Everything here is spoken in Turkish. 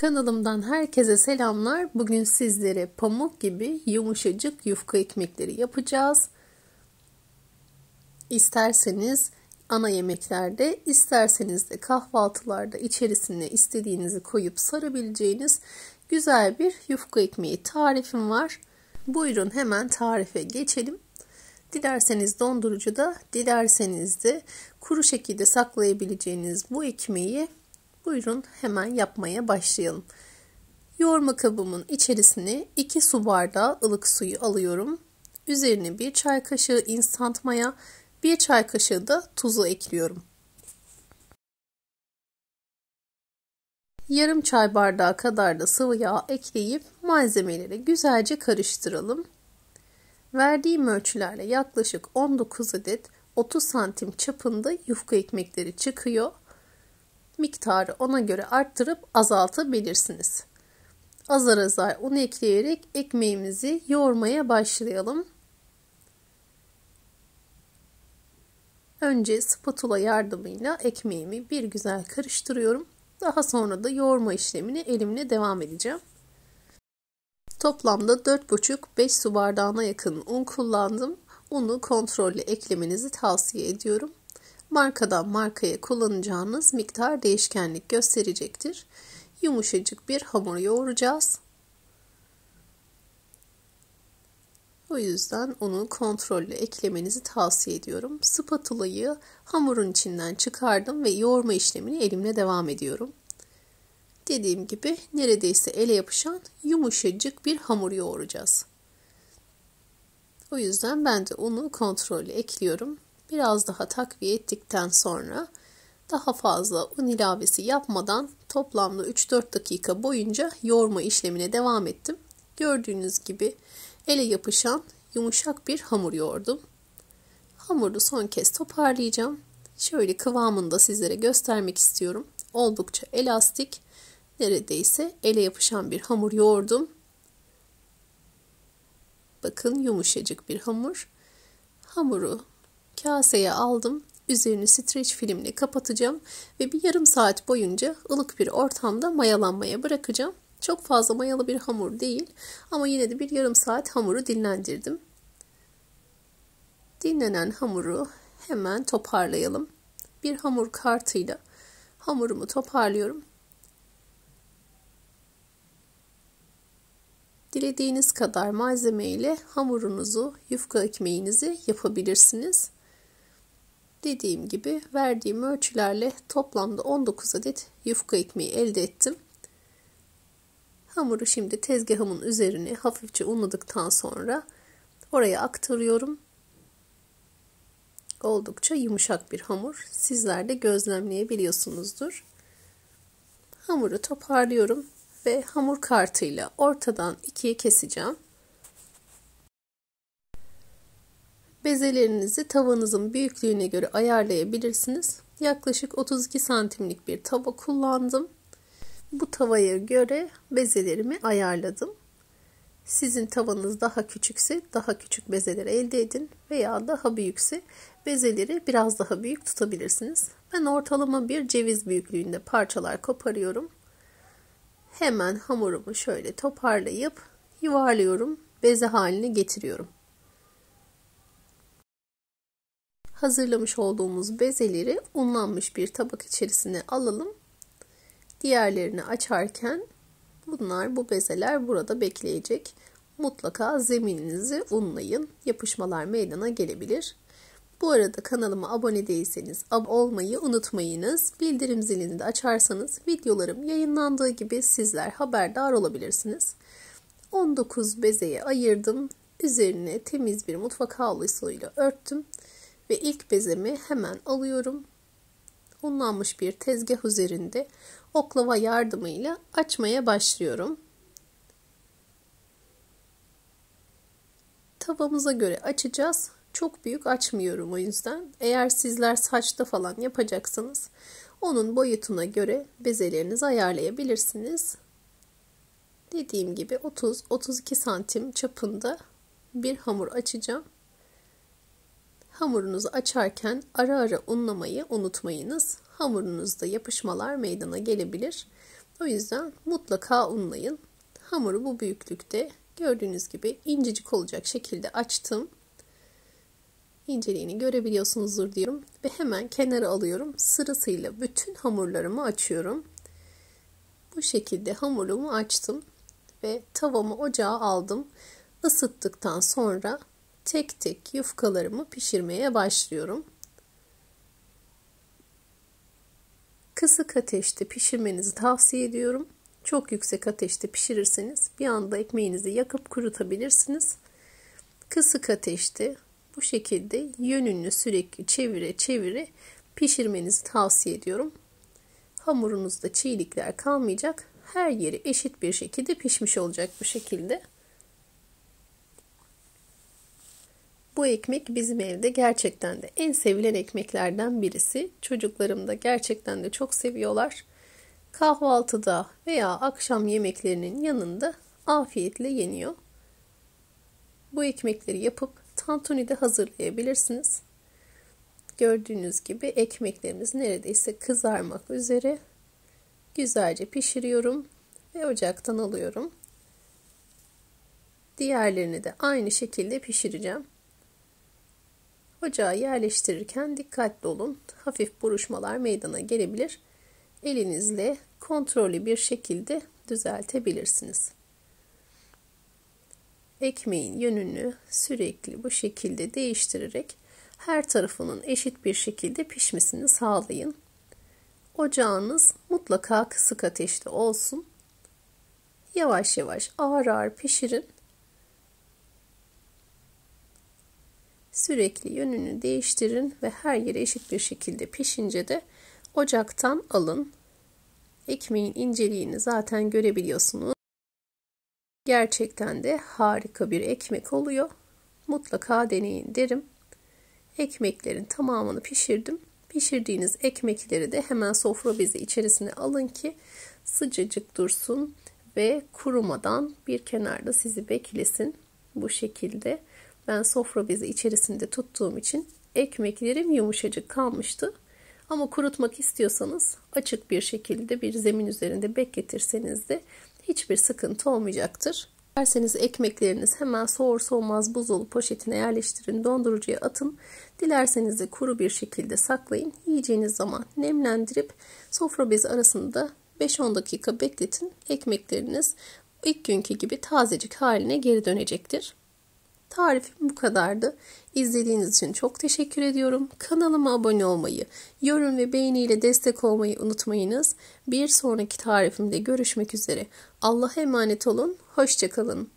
Kanalımdan herkese selamlar. Bugün sizlere pamuk gibi yumuşacık yufka ekmekleri yapacağız. İsterseniz ana yemeklerde, isterseniz de kahvaltılarda içerisine istediğinizi koyup sarabileceğiniz güzel bir yufka ekmeği tarifim var. Buyurun hemen tarife geçelim. Dilerseniz dondurucuda, dilerseniz de kuru şekilde saklayabileceğiniz bu ekmeği buyurun hemen yapmaya başlayalım. Yoğurma kabımın içerisine 2 su bardağı ılık suyu alıyorum. Üzerine 1 çay kaşığı instant maya, 1 çay kaşığı da tuzu ekliyorum. Yarım çay bardağı kadar da sıvı yağ ekleyip malzemeleri güzelce karıştıralım. Verdiğim ölçülerle yaklaşık 19 adet 30 santim çapında yufka ekmekleri çıkıyor. Miktarı ona göre arttırıp azaltabilirsiniz. Azar azar un ekleyerek ekmeğimizi yoğurmaya başlayalım. Önce spatula yardımıyla ekmeğimi bir güzel karıştırıyorum. Daha sonra da yoğurma işlemini elimle devam edeceğim. Toplamda 4,5-5 su bardağına yakın un kullandım. Unu kontrollü eklemenizi tavsiye ediyorum. Markadan markaya kullanacağınız miktar değişkenlik gösterecektir. Yumuşacık bir hamur yoğuracağız. O yüzden unu kontrollü eklemenizi tavsiye ediyorum. Spatulayı hamurun içinden çıkardım ve yoğurma işlemini elimle devam ediyorum. Dediğim gibi neredeyse ele yapışan yumuşacık bir hamur yoğuracağız. O yüzden ben de unu kontrollü ekliyorum. Biraz daha takviye ettikten sonra daha fazla un ilavesi yapmadan toplamda 3-4 dakika boyunca yoğurma işlemine devam ettim. Gördüğünüz gibi ele yapışan yumuşak bir hamur yoğurdum. Hamuru son kez toparlayacağım. Şöyle kıvamını da sizlere göstermek istiyorum. Oldukça elastik, neredeyse ele yapışan bir hamur yoğurdum. Bakın yumuşacık bir hamur. Hamuru kaseye aldım. Üzerini streç filmle kapatacağım ve bir yarım saat boyunca ılık bir ortamda mayalanmaya bırakacağım. Çok fazla mayalı bir hamur değil ama yine de bir yarım saat hamuru dinlendirdim. Dinlenen hamuru hemen toparlayalım. Bir hamur kartıyla hamurumu toparlıyorum. Dilediğiniz kadar malzeme ile hamurunuzu, yufka ekmeğinizi yapabilirsiniz. Dediğim gibi verdiğim ölçülerle toplamda 19 adet yufka ekmeği elde ettim. Hamuru şimdi tezgahımın üzerine hafifçe unladıktan sonra oraya aktarıyorum. Oldukça yumuşak bir hamur. Sizler de gözlemleyebiliyorsunuzdur. Hamuru toparlıyorum ve hamur kartıyla ortadan ikiye keseceğim. Bezelerinizi tavanızın büyüklüğüne göre ayarlayabilirsiniz. Yaklaşık 32 santimlik bir tava kullandım. Bu tavaya göre bezelerimi ayarladım. Sizin tavanız daha küçükse daha küçük bezeler elde edin veya daha büyükse bezeleri biraz daha büyük tutabilirsiniz. Ben ortalama bir ceviz büyüklüğünde parçalar koparıyorum. Hemen hamurumu şöyle toparlayıp yuvarlıyorum, beze haline getiriyorum. Hazırlamış olduğumuz bezeleri unlanmış bir tabak içerisine alalım. Diğerlerini açarken bu bezeler burada bekleyecek. Mutlaka zemininizi unlayın. Yapışmalar meydana gelebilir. Bu arada kanalıma abone değilseniz abone olmayı unutmayınız. Bildirim zilini de açarsanız videolarım yayınlandığı gibi sizler haberdar olabilirsiniz. 19 bezeye ayırdım. Üzerine temiz bir mutfak havlusuyla örttüm. Ve ilk bezemi hemen alıyorum. Unlanmış bir tezgah üzerinde oklava yardımıyla açmaya başlıyorum. Tavamıza göre açacağız. Çok büyük açmıyorum o yüzden. Eğer sizler saçta falan yapacaksanız onun boyutuna göre bezelerinizi ayarlayabilirsiniz. Dediğim gibi 30-32 santim çapında bir hamur açacağım. Hamurunuzu açarken ara ara unlamayı unutmayınız. Hamurunuzda yapışmalar meydana gelebilir. O yüzden mutlaka unlayın. Hamuru bu büyüklükte gördüğünüz gibi incecik olacak şekilde açtım. İnceliğini görebiliyorsunuzdur diyorum ve hemen kenara alıyorum. Sırasıyla bütün hamurlarımı açıyorum. Bu şekilde hamurumu açtım ve tavamı ocağa aldım. Isıttıktan sonra tek tek yufkalarımı pişirmeye başlıyorum. Kısık ateşte pişirmenizi tavsiye ediyorum. Çok yüksek ateşte pişirirseniz bir anda ekmeğinizi yakıp kurutabilirsiniz. Kısık ateşte bu şekilde yönünü sürekli çevire çevire pişirmenizi tavsiye ediyorum. Hamurunuzda çiğlikler kalmayacak. Her yeri eşit bir şekilde pişmiş olacak bu şekilde. Bu ekmek bizim evde gerçekten de en sevilen ekmeklerden birisi. Çocuklarım da gerçekten de çok seviyorlar. Kahvaltıda veya akşam yemeklerinin yanında afiyetle yeniyor. Bu ekmekleri yapıp tantuni de hazırlayabilirsiniz. Gördüğünüz gibi ekmeklerimiz neredeyse kızarmak üzere. Güzelce pişiriyorum ve ocaktan alıyorum. Diğerlerini de aynı şekilde pişireceğim. Ocağa yerleştirirken dikkatli olun. Hafif buruşmalar meydana gelebilir. Elinizle kontrollü bir şekilde düzeltebilirsiniz. Ekmeğin yönünü sürekli bu şekilde değiştirerek her tarafının eşit bir şekilde pişmesini sağlayın. Ocağınız mutlaka kısık ateşte olsun. Yavaş yavaş ağır ağır pişirin. Sürekli yönünü değiştirin ve her yere eşit bir şekilde pişince de ocaktan alın. Ekmeğin inceliğini zaten görebiliyorsunuz. Gerçekten de harika bir ekmek oluyor. Mutlaka deneyin derim. Ekmeklerin tamamını pişirdim. Pişirdiğiniz ekmekleri de hemen sofra bezi içerisine alın ki sıcacık dursun ve kurumadan bir kenarda sizi beklesin. Bu şekilde ben sofra bezi içerisinde tuttuğum için ekmeklerim yumuşacık kalmıştı. Ama kurutmak istiyorsanız açık bir şekilde bir zemin üzerinde bekletirseniz de hiçbir sıkıntı olmayacaktır. Dilerseniz ekmekleriniz hemen soğur soğumaz buzdolabı poşetine yerleştirin, dondurucuya atın. Dilerseniz de kuru bir şekilde saklayın. Yiyeceğiniz zaman nemlendirip sofra bezi arasında 5-10 dakika bekletin. Ekmekleriniz ilk günkü gibi tazecik haline geri dönecektir. Tarifim bu kadardı. İzlediğiniz için çok teşekkür ediyorum. Kanalıma abone olmayı, yorum ve beğeniyle destek olmayı unutmayınız. Bir sonraki tarifimde görüşmek üzere. Allah'a emanet olun. Hoşça kalın.